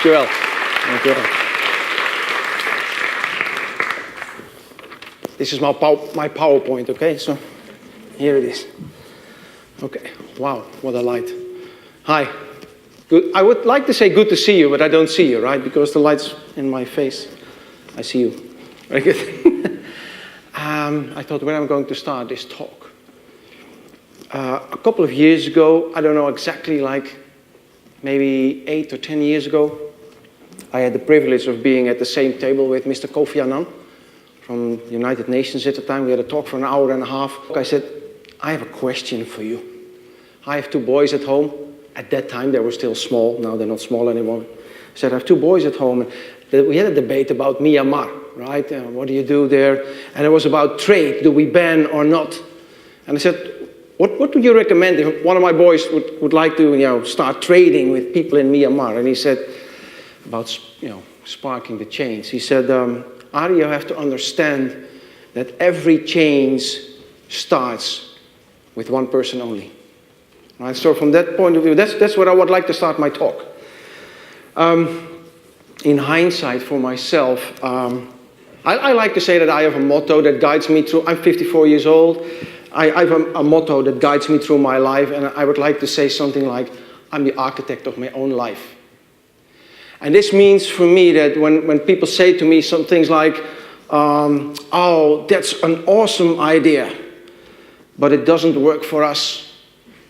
Dankjewel. Dankjewel. This is my PowerPoint, okay? So here it is. Okay. Wow, what a light. Hi. Good. I would like to say good to see you, but I don't see you, right? Because the light's in my face. I see you. Very good. I thought where I'm going to start this talk. A couple of years ago, I don't know exactly, like maybe 8 or 10 years ago, I had the privilege of being at the same table with Mr. Kofi Annan from the United Nations at the time. We had a talk for an hour and a half. I said, I have a question for you. I have 2 boys at home. At that time, they were still small. Now they're not small anymore. I said, I have 2 boys at home. And we had a debate about Myanmar, right? What do you do there? And it was about trade. Do we ban or not? And I said, what would you recommend if one of my boys would like to, start trading with people in Myanmar? And he said, about, sparking the change. He said, Arie, you have to understand that every change starts with one person only. Right? So from that point of view, that's where I would like to start my talk. In hindsight, for myself, I like to say that I have a motto that guides me through. I'm 54 years old. I have a motto that guides me through my life, and I would like to say something like, I'm the architect of my own life. And this means for me that when people say to me some things like, oh, that's an awesome idea, but it doesn't work for us.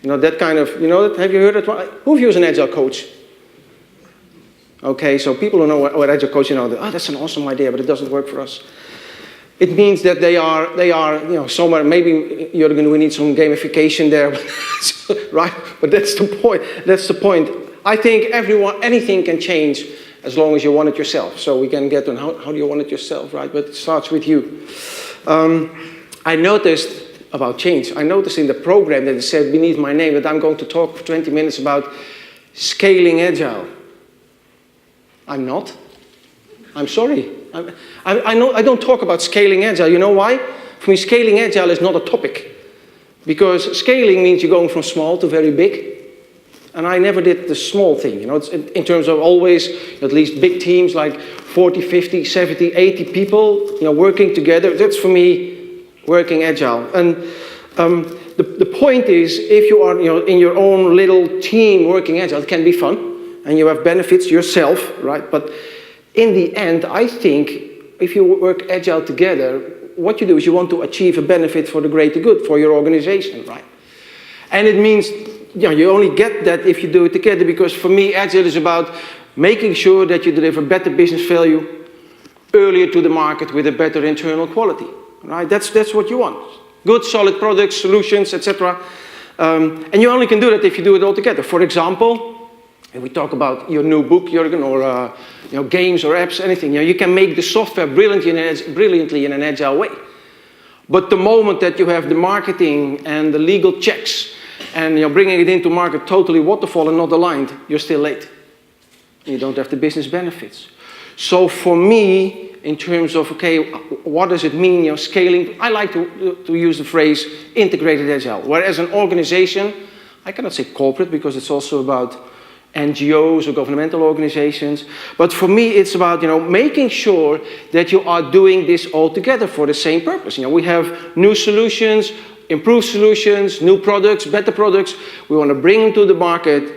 That kind of, have you heard it? Who of you is an Agile coach? Okay, so people who know what Agile coach, that's an awesome idea, but it doesn't work for us. It means that they are, somewhere, maybe Jürgen, we need some gamification there, right? But that's the point. That's the point. I think anything can change as long as you want it yourself. So we can get on how do you want it yourself, right? But it starts with you. I noticed about change. I noticed in the program that it said beneath my name that I'm going to talk for 20 minutes about scaling Agile. I'm not. I'm sorry. I don't talk about scaling Agile. You know why? For me, scaling Agile is not a topic. Because scaling means you're going from small to very big. And I never did the small thing. It's in terms of always at least big teams like 40, 50, 70, 80 people, working together. That's for me working Agile. And the point is, if you are in your own little team working Agile, it can be fun. And you have benefits yourself, right? But in the end, I think if you work Agile together, what you do is you want to achieve a benefit for the greater good, for your organization, right? And it means you only get that if you do it together, because for me, Agile is about making sure that you deliver better business value earlier to the market with a better internal quality, right? That's what you want. Good, solid products, solutions, etc. And you only can do that if you do it all together. For example, if we talk about your new book, Jürgen, or games or apps, anything, you can make the software brilliantly in an Agile way. But the moment that you have the marketing and the legal checks and you're bringing it into market totally waterfall and not aligned, you're still late. You don't have the business benefits. So for me, in terms of, okay, what does it mean, scaling? I like to use the phrase integrated Agile. Whereas an organization, I cannot say corporate because it's also about NGOs or governmental organizations. But for me, it's about, making sure that you are doing this all together for the same purpose. We have new solutions, improved solutions, new products, better products. We want to bring them to the market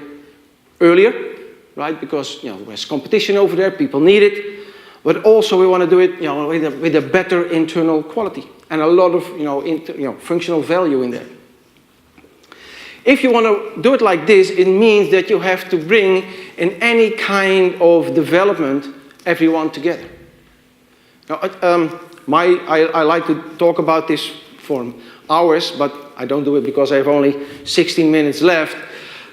earlier, right? Because, there's competition over there, people need it. But also we want to do it, with a better internal quality and a lot of, functional value in there. If you want to do it like this, it means that you have to bring in any kind of development everyone together. Now, I like to talk about this for hours, but I don't do it because I have only 16 minutes left.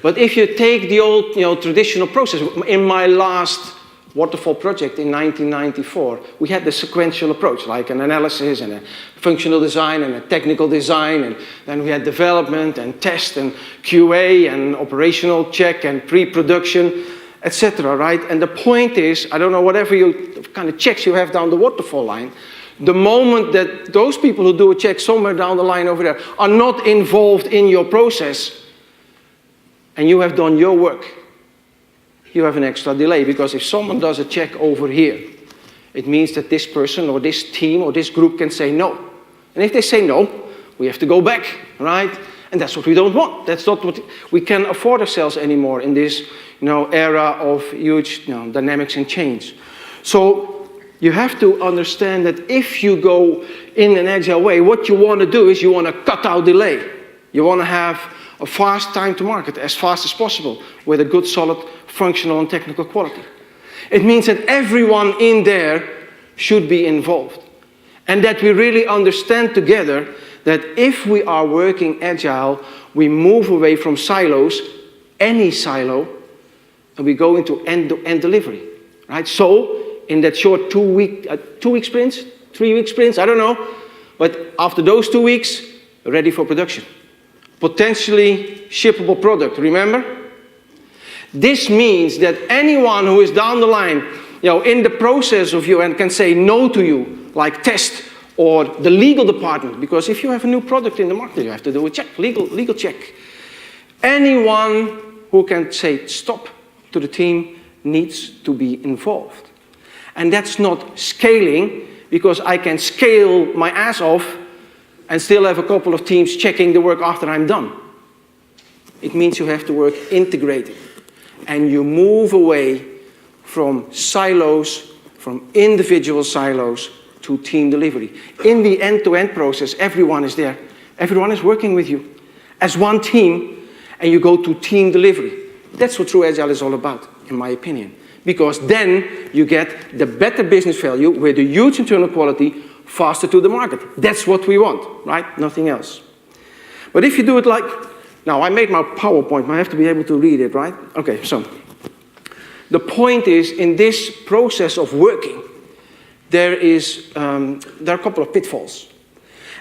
But if you take the old, traditional process, in my last waterfall project in 1994, we had the sequential approach, like an analysis and a functional design and a technical design, and then we had development and test and QA and operational check and pre-production, etc., right? And the point is, I don't know, whatever kind of checks you have down the waterfall line, the moment that those people who do a check somewhere down the line over there are not involved in your process, and you have done your work, you have an extra delay, because if someone does a check over here, it means that this person or this team or this group can say no. And if they say no, we have to go back, right? And that's what we don't want. That's not what we can afford ourselves anymore in this era of huge dynamics and change. So you have to understand that if you go in an agile way, what you want to do is you want to cut out delay. You want to have a fast time to market, as fast as possible, with a good, solid, functional and technical quality. It means that everyone in there should be involved. And that we really understand together that if we are working agile, we move away from silos, any silo, and we go into end-to-end delivery, right? So, in that short 2-week sprints, 3-week sprints, I don't know, but after those 2 weeks, ready for production. Potentially shippable product, remember? This means that anyone who is down the line, in the process of you and can say no to you, like test or the legal department, because if you have a new product in the market, you have to do a check, legal check. Anyone who can say stop to the team needs to be involved. And that's not scaling, because I can scale my ass off and still have a couple of teams checking the work after I'm done. It means you have to work integrated. And you move away from silos, from individual silos, to team delivery. In the end-to-end process, everyone is there. Everyone is working with you as one team, and you go to team delivery. That's what true Agile is all about, in my opinion. Because then you get the better business value with the huge internal quality faster to the market. That's what we want, right? Nothing else. But if you do it like, now I made my PowerPoint, but I have to be able to read it, right? Okay, so the point is, in this process of working, there are a couple of pitfalls.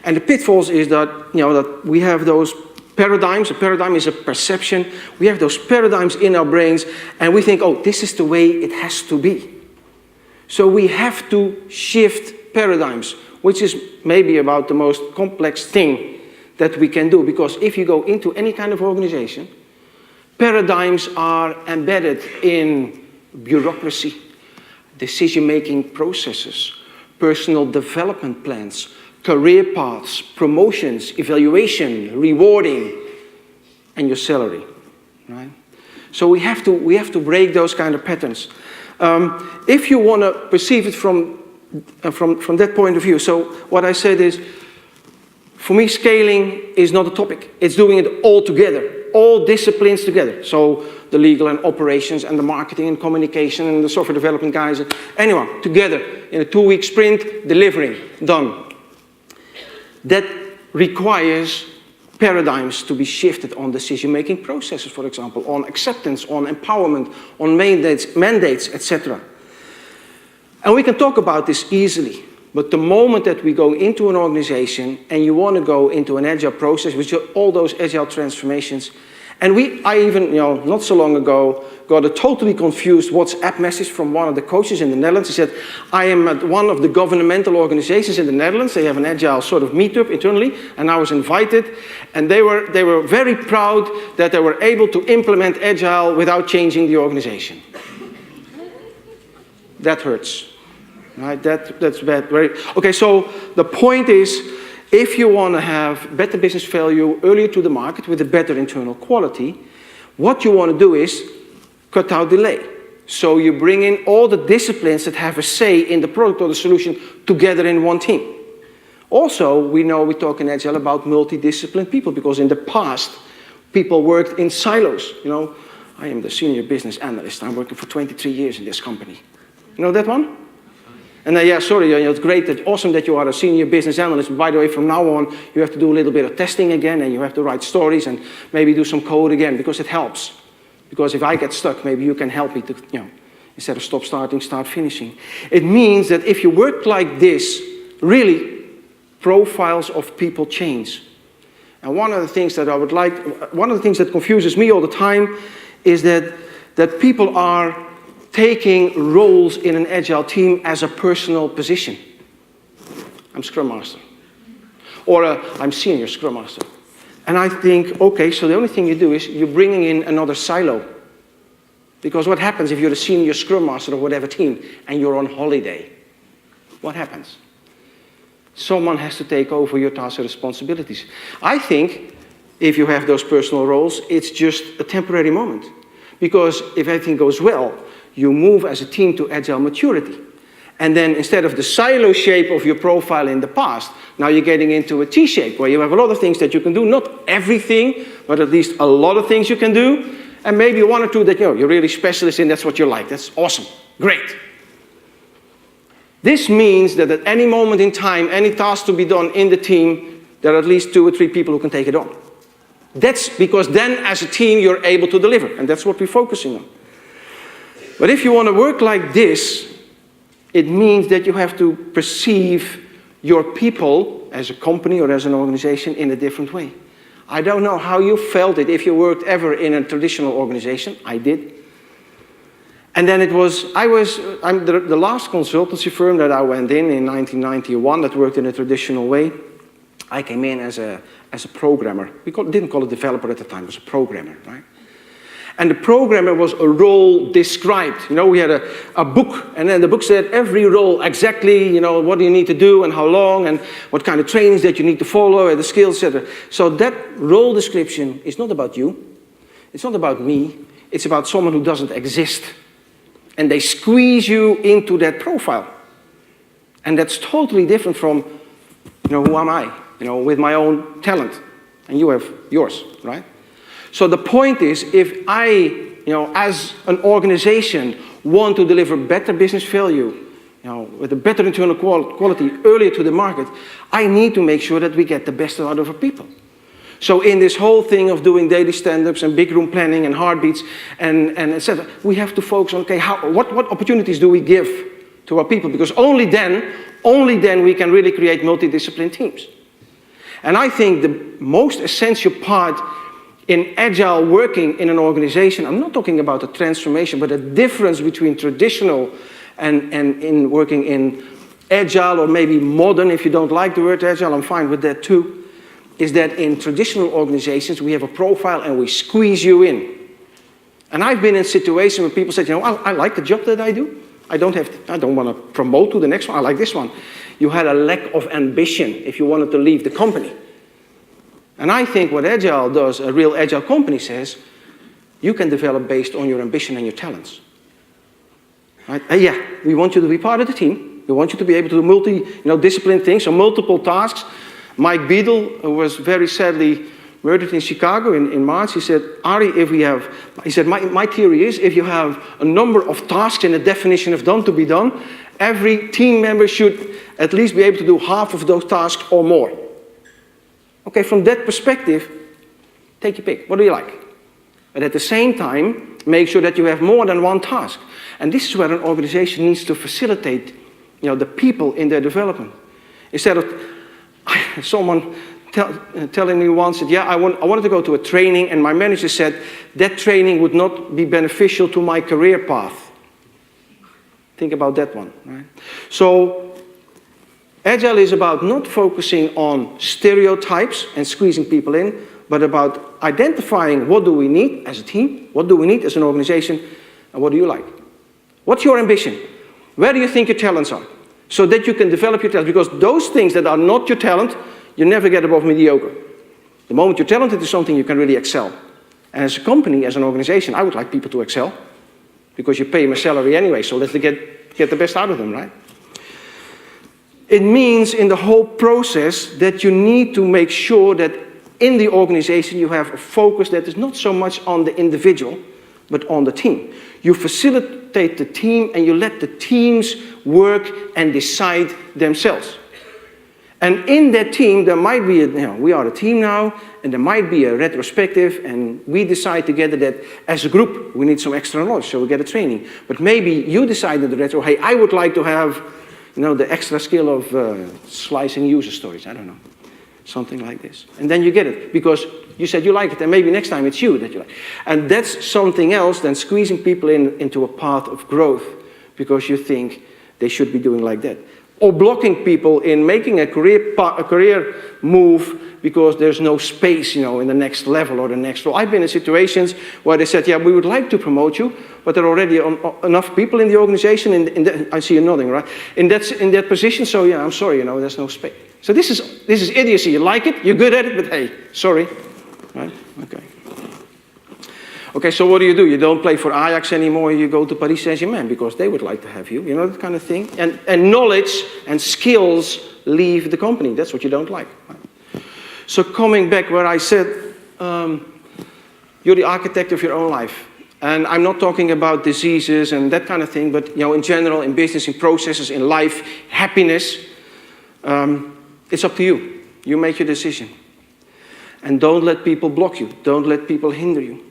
And the pitfalls is that, that we have those paradigms. A paradigm is a perception. We have those paradigms in our brains, and we think, oh, this is the way it has to be. So we have to shift paradigms, which is maybe about the most complex thing that we can do, because if you go into any kind of organization, paradigms are embedded in bureaucracy, decision-making processes, personal development plans, career paths, promotions, evaluation, rewarding, and your salary, right? So we have to break those kind of patterns. If you want to perceive it from that point of view, so what I said is, for me, scaling is not a topic. It's doing it all together, all disciplines together. So the legal and operations and the marketing and communication and the software development guys, anyone together in a 2-week sprint, delivering, done. That requires paradigms to be shifted on decision-making processes, for example, on acceptance, on empowerment, on mandates, etc. And we can talk about this easily. But the moment that we go into an organization and you want to go into an agile process, which are all those agile transformations, and I even, not so long ago, got a totally confused WhatsApp message from one of the coaches in the Netherlands. He said, I am at one of the governmental organizations in the Netherlands. They have an agile sort of meetup internally, and I was invited. And they were very proud that they were able to implement agile without changing the organization. That hurts. Right? That's bad. Okay, so the point is, if you want to have better business value earlier to the market with a better internal quality, what you want to do is cut out delay. So you bring in all the disciplines that have a say in the product or the solution together in one team. Also, we talk in Agile about multidisciplinary people, because in the past, people worked in silos. I am the senior business analyst. I'm working for 23 years in this company. You know that one? And yeah, sorry, it's great, awesome that you are a senior business analyst. But by the way, from now on, you have to do a little bit of testing again, and you have to write stories and maybe do some code again, because it helps. Because if I get stuck, maybe you can help me to, instead of stop starting, start finishing. It means that if you work like this, really, profiles of people change. And one of the things that confuses me all the time is that people are taking roles in an agile team as a personal position. I'm Scrum Master. Or I'm Senior Scrum Master. And I think, okay, so the only thing you do is you're bringing in another silo. Because what happens if you're the senior scrum master of whatever team and you're on holiday? What happens? Someone has to take over your tasks and responsibilities. I think if you have those personal roles, it's just a temporary moment. Because if everything goes well, you move as a team to agile maturity. And then instead of the silo shape of your profile in the past, now you're getting into a T-shape where you have a lot of things that you can do. Not everything, but at least a lot of things you can do. And maybe one or two that you're really specialist in, that's what you like. That's awesome. Great. This means that at any moment in time, any task to be done in the team, there are at least 2 or 3 people who can take it on. That's because then as a team you're able to deliver, and that's what we're focusing on. But if you want to work like this, it means that you have to perceive your people as a company or as an organization in a different way. I don't know how you felt it if you worked ever in a traditional organization. I did. And then I'm the last consultancy firm that I went in 1991 that worked in a traditional way. I came in as a programmer. We didn't call it developer at the time, it was a programmer, right? And the programmer was a role described. You know, we had a book, and then the book said every role exactly, you know, what do you need to do and how long and what kind of trainings that you need to follow and the skills, etc. So that role description is not about you. It's not about me. It's about someone who doesn't exist. And they squeeze you into that profile. And that's totally different from, you know, who am I? You know, with my own talent. And you have yours, right? So the point is, if I, you know, as an organization want to deliver better business value, you know, with a better internal quality earlier to the market, I need to make sure that we get the best out of our people. So in this whole thing of doing daily stand-ups and big room planning and heartbeats and etc., we have to focus on, okay, what opportunities do we give to our people? Because only then we can really create multidisciplinary teams. And I think the most essential part in agile working in an organization, I'm not talking about a transformation, but a difference between traditional and in working in agile or maybe modern. If you don't like the word agile, I'm fine with that too. Is that in traditional organizations, we have a profile and we squeeze you in. And I've been in situations where people said, you know, I like the job that I do. I don't want to promote to the next one. I like this one. You had a lack of ambition if you wanted to leave the company. And I think what Agile does, a real Agile company says, you can develop based on your ambition and your talents. Right? Yeah, we want you to be part of the team. We want you to be able to do discipline things, so multiple tasks. Mike Beadle, who was very sadly murdered in Chicago in March, he said, Arie, my theory is if you have a number of tasks and a definition of done to be done, every team member should at least be able to do half of those tasks or more. Okay, from that perspective, take your pick. What do you like? But at the same time, make sure that you have more than one task. And this is where an organization needs to facilitate, you know, the people in their development. Instead of someone telling me once that, yeah, I wanted to go to a training, and my manager said that training would not be beneficial to my career path. Think about that one, right? So Agile is about not focusing on stereotypes and squeezing people in, but about identifying what do we need as a team, what do we need as an organization, and what do you like? What's your ambition? Where do you think your talents are? So that you can develop your talents, because those things that are not your talent, you never get above mediocre. The moment you're talented is something you can really excel. And as a company, as an organization, I would like people to excel, because you pay them a salary anyway, so let's get the best out of them, right? It means in the whole process that you need to make sure that in the organization you have a focus that is not so much on the individual, but on the team. You facilitate the team and you let the teams work and decide themselves. And in that team, there might be, we are a team now, and there might be a retrospective, and we decide together that as a group, we need some extra knowledge, so we get a training. But maybe you decide in the retro, hey, I would like to have, the extra skill of slicing user stories, I don't know, something like this. And then you get it, because you said you like it, and maybe next time it's you that you like. And that's something else than squeezing people into a path of growth, because you think they should be doing like that. Or blocking people in making a career move because there's no space, in the next level or the next role. I've been in situations where they said, yeah, we would like to promote you, but there are already enough people in the organization, I see you nodding, right? In that position, so yeah, I'm sorry, there's no space. So this is idiocy. You like it, you're good at it, but hey, sorry. Right? Okay. Okay, so what do? You don't play for Ajax anymore, you go to Paris Saint-Germain because they would like to have you, that kind of thing. And knowledge and skills leave the company. That's what you don't like. Right? So coming back where I said, you're the architect of your own life. And I'm not talking about diseases and that kind of thing, but in general, in business, in processes, in life, happiness, it's up to you. You make your decision. And don't let people block you. Don't let people hinder you.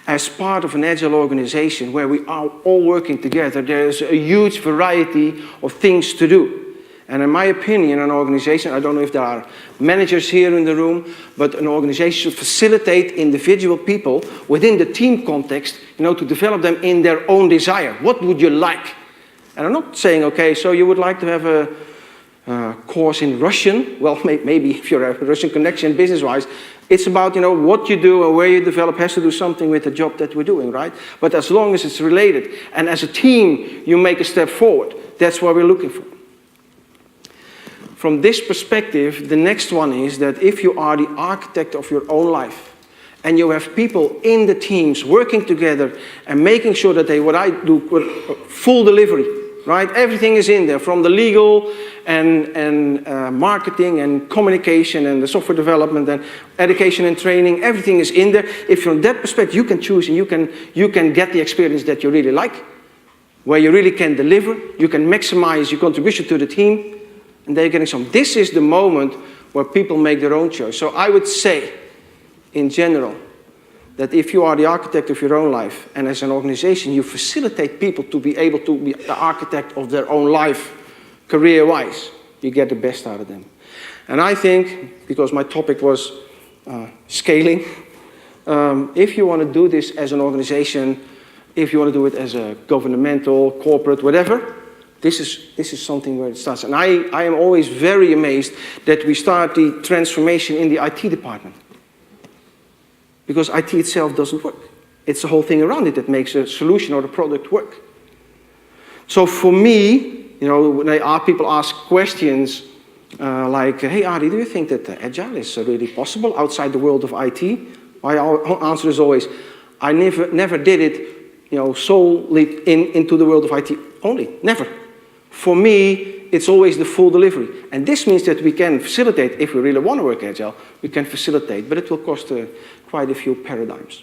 As part of an agile organization where we are all working together, there's a huge variety of things to do. And in my opinion, an organization, I don't know if there are managers here in the room, but an organization should facilitate individual people within the team context, to develop them in their own desire. What would you like? And I'm not saying, okay, so you would like to have a course in Russian. Well, maybe if you're a Russian connection business-wise, it's about, what you do and where you develop has to do something with the job that we're doing, right? But as long as it's related, and as a team, you make a step forward, that's what we're looking for. From this perspective, the next one is that if you are the architect of your own life, and you have people in the teams working together and making sure that what I do, full delivery, right? Everything is in there, from the legal and marketing and communication and the software development and education and training. Everything is in there. If from that perspective, you can choose and you can get the experience that you really like, where you really can deliver. You can maximize your contribution to the team, and they're getting some. This is the moment where people make their own choice. So I would say, in general, that if you are the architect of your own life, and as an organization you facilitate people to be able to be the architect of their own life, career-wise, you get the best out of them. And I think, because my topic was scaling, if you want to do this as an organization, if you want to do it as a governmental, corporate, whatever, this is something where it starts. And I am always very amazed that we start the transformation in the IT department. Because IT itself doesn't work. It's the whole thing around it that makes a solution or the product work. So for me, when people ask questions like, hey Arie, do you think that Agile is really possible outside the world of IT? My answer is always, I never did it solely into the world of IT only, never. For me, it's always the full delivery. And this means that we can facilitate, if we really want to work Agile, we can facilitate, but it will cost quite a few paradigms.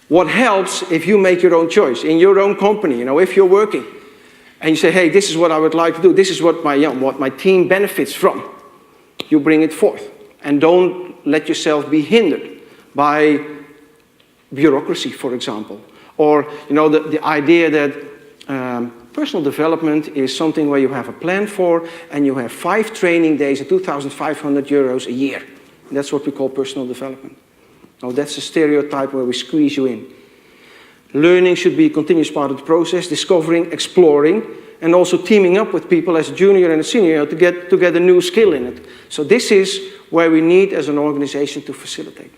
What helps if you make your own choice in your own company, if you're working, and you say, hey, this is what I would like to do, this is what my team benefits from. You bring it forth. And don't let yourself be hindered by bureaucracy, for example. Or, the idea that personal development is something where you have a plan for, and you have 5 training days at 2,500 euros a year. And that's what we call personal development. Now, that's a stereotype where we squeeze you in. Learning should be a continuous part of the process, discovering, exploring, and also teaming up with people as a junior and a senior to get a new skill in it. So this is where we need as an organization to facilitate.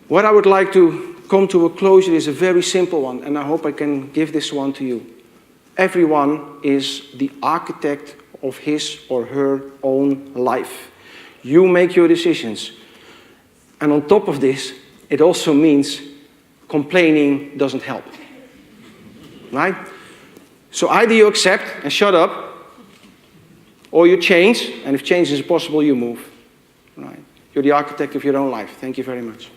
What I would like to come to a closure is a very simple one, and I hope I can give this one to you. Everyone is the architect of his or her own life. You make your decisions. And on top of this, it also means complaining doesn't help. Right? So either you accept and shut up, or you change, and if change is possible, you move. Right? You're the architect of your own life. Thank you very much.